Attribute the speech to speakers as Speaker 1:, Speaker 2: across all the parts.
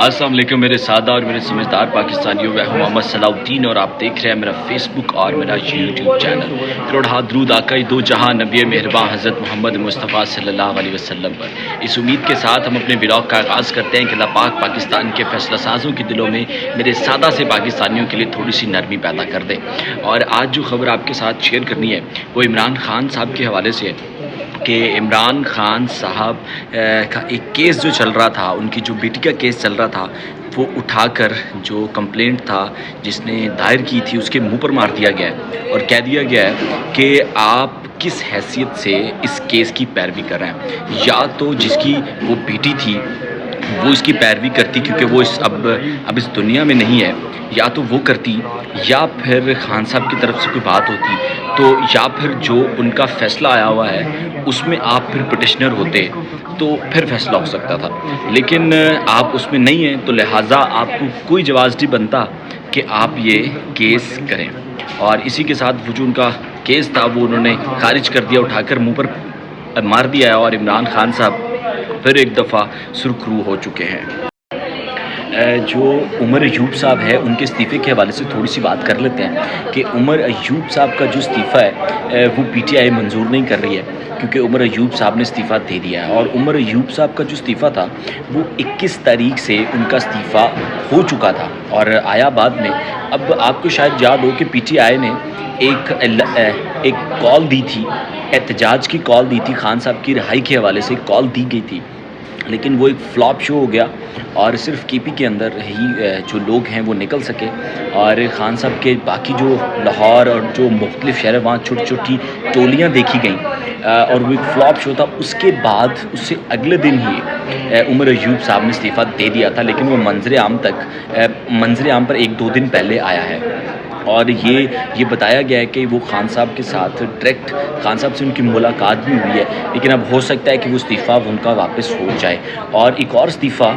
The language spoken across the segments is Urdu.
Speaker 1: السلام علیکم میرے سادہ اور میرے سمجھدار پاکستانیوں، میں ہوں محمد صلاح الدین اور آپ دیکھ رہے ہیں میرا فیس بک اور میرا یوٹیوب چینل کروڑ ہاتھ درود آقائے دو جہاں نبی مہرباں حضرت محمد مصطفیٰ صلی اللہ علیہ وسلم پر۔ اس امید کے ساتھ ہم اپنے ولاگ کا آغاز کرتے ہیں کہ اللہ پاک پاکستان کے فیصلہ سازوں کے دلوں میں میرے سادہ سے پاکستانیوں کے لیے تھوڑی سی نرمی پیدا کر دے۔ اور آج جو خبر آپ کے ساتھ شیئر کرنی ہے وہ عمران خان صاحب کے حوالے سے ہے کہ عمران خان صاحب کا ایک کیس جو چل رہا تھا، ان کی جو بیٹی کا کیس چل رہا تھا، وہ اٹھا کر جو کمپلینٹ تھا جس نے دائر کی تھی اس کے منہ پر مار دیا گیا ہے اور کہہ دیا گیا ہے کہ آپ کس حیثیت سے اس کیس کی پیروی کر رہے ہیں۔ یا تو جس کی وہ بیٹی تھی وہ اس کی پیروی کرتی کیونکہ وہ اب اس دنیا میں نہیں ہے، یا تو وہ کرتی، یا پھر خان صاحب کی طرف سے کوئی بات ہوتی تو، یا پھر جو ان کا فیصلہ آیا ہوا ہے اس میں آپ پھر پٹیشنر ہوتے تو پھر فیصلہ ہو سکتا تھا، لیکن آپ اس میں نہیں ہیں تو لہٰذا آپ کو کوئی جواز نہیں بنتا کہ آپ یہ کیس کریں۔ اور اسی کے ساتھ وہ جو ان کا کیس تھا وہ انہوں نے خارج کر دیا، اٹھا کر منہ پر مار دیا ہے، اور عمران خان صاحب پھر ایک دفعہ سرخرو ہو چکے ہیں۔ جو عمر ایوب صاحب ہے ان کے استعفے کے حوالے سے تھوڑی سی بات کر لیتے ہیں کہ عمر ایوب صاحب کا جو استعفیٰ ہے وہ پی ٹی آئی منظور نہیں کر رہی ہے، کیونکہ عمر ایوب صاحب نے استعفیٰ دے دیا ہے، اور عمر ایوب صاحب کا جو استعفیٰ تھا وہ 21 تاریخ سے ان کا استعفیٰ ہو چکا تھا اور آیا بعد میں۔ اب آپ کو شاید یاد ہو کہ پی ٹی آئی نے ایک کال دی تھی، احتجاج کی کال دی تھی، خان صاحب کی رہائی کے حوالے سے کال دی گئی تھی، لیکن وہ ایک فلاپ شو ہو گیا اور صرف کے پی کے اندر ہی جو لوگ ہیں وہ نکل سکے، اور خان صاحب کے باقی جو لاہور اور جو مختلف شہر وہاں چھوٹی چھوٹی ٹولیاں دیکھی گئیں اور وہ ایک فلاپ شو تھا۔ اس کے بعد اس سے اگلے دن ہی عمر ایوب صاحب نے استعفیٰ دے دیا تھا، لیکن وہ منظر عام پر 1-2 دن پہلے آیا ہے، اور یہ بتایا گیا ہے کہ وہ خان صاحب کے ساتھ ڈائریکٹ خان صاحب سے ان کی ملاقات بھی ہوئی ہے، لیکن اب ہو سکتا ہے کہ وہ استعفیٰ ان کا واپس ہو جائے۔ اور ایک اور استعفیٰ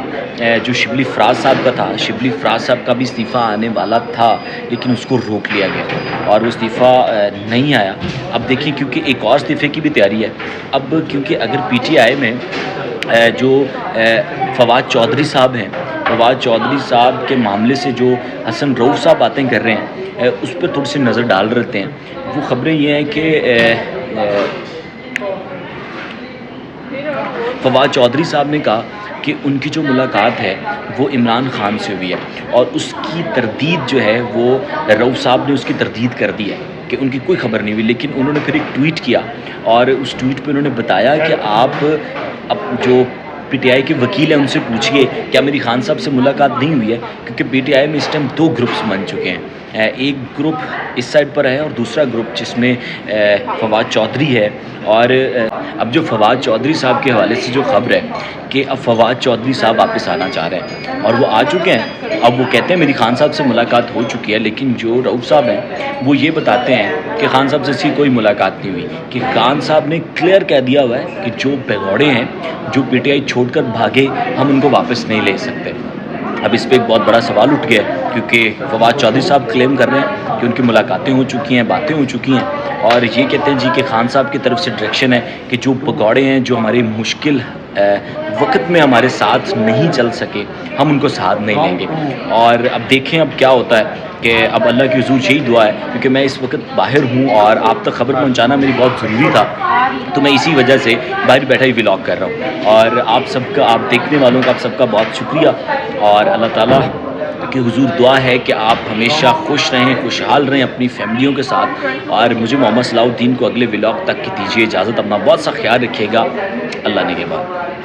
Speaker 1: جو شبلی فراز صاحب کا تھا، شبلی فراز صاحب کا بھی استعفیٰ آنے والا تھا لیکن اس کو روک لیا گیا اور وہ استعفیٰ نہیں آیا۔ اب دیکھیں کیونکہ ایک اور استعفے کی بھی تیاری ہے، اب کیونکہ اگر پی ٹی آئی میں جو فواد چودھری صاحب ہیں، فواد چودھری صاحب کے معاملے سے جو حسن رؤوف صاحب باتیں کر رہے ہیں اس پر تھوڑی سی نظر ڈال رہتے ہیں۔ وہ خبریں یہ ہیں کہ فواد چودھری صاحب نے کہا کہ ان کی جو ملاقات ہے وہ عمران خان سے ہوئی ہے، اور اس کی تردید جو ہے وہ رؤوف صاحب نے اس کی تردید کر دی ہے کہ ان کی کوئی خبر نہیں ہوئی، لیکن انہوں نے پھر ایک ٹویٹ کیا اور اس ٹویٹ پہ انہوں نے بتایا کہ آپ جو پی ٹی آئی کے وکیل ہیں ان سے پوچھئے کیا میری خان صاحب سے ملاقات نہیں ہوئی ہے، کیونکہ پی ٹی آئی میں اس ٹائم 2 گروپس بن چکے ہیں، ایک گروپ اس سائڈ پر ہے اور دوسرا گروپ جس میں فواد چودھری ہے۔ اور اب جو فواد چودھری صاحب کے حوالے سے جو خبر ہے کہ اب فواد چودھری صاحب واپس آنا چاہ رہے ہیں اور وہ آ چکے ہیں، اب وہ کہتے ہیں میری خان صاحب سے ملاقات ہو چکی ہے، لیکن جو رؤوف صاحب ہیں وہ یہ بتاتے ہیں کہ خان صاحب سے اس کی کوئی ملاقات نہیں ہوئی، کہ خان صاحب نے کلیئر کہہ دیا ہوا ہے کہ جو بھگوڑے ہیں جو پی ٹی آئی چھوڑ کر بھاگے ہم ان کو واپس نہیں لے سکتے۔ اب اس پہ ایک بہت بڑا سوال اٹھ گیا کیونکہ فواد چودھری صاحب کلیم کر رہے ہیں کہ ان کی ملاقاتیں ہو چکی ہیں، باتیں ہو چکی ہیں، اور یہ کہتے ہیں جی کہ خان صاحب کی طرف سے ڈائریکشن ہے کہ جو بھگوڑے ہیں جو ہمارے مشکل وقت میں ہمارے ساتھ نہیں چل سکے ہم ان کو ساتھ نہیں لیں گے۔ اور اب دیکھیں اب کیا ہوتا ہے، کہ اب اللہ کی حضور یہی دعا ہے، کیونکہ میں اس وقت باہر ہوں اور آپ تک خبر پہنچانا میری بہت ضروری تھا، تو میں اسی وجہ سے باہر بیٹھا ہی ولاگ کر رہا ہوں، اور آپ سب کا، آپ دیکھنے والوں کا، آپ سب کا بہت شکریہ، اور اللہ تعالیٰ کہ حضور دعا ہے کہ آپ ہمیشہ خوش رہیں، خوشحال رہیں اپنی فیملیوں کے ساتھ، اور مجھے محمد صلاح الدین کو اگلے ولاگ تک کی دیجیے اجازت، اپنا بہت سا خیال رکھیے گا، اللہ نگہبان۔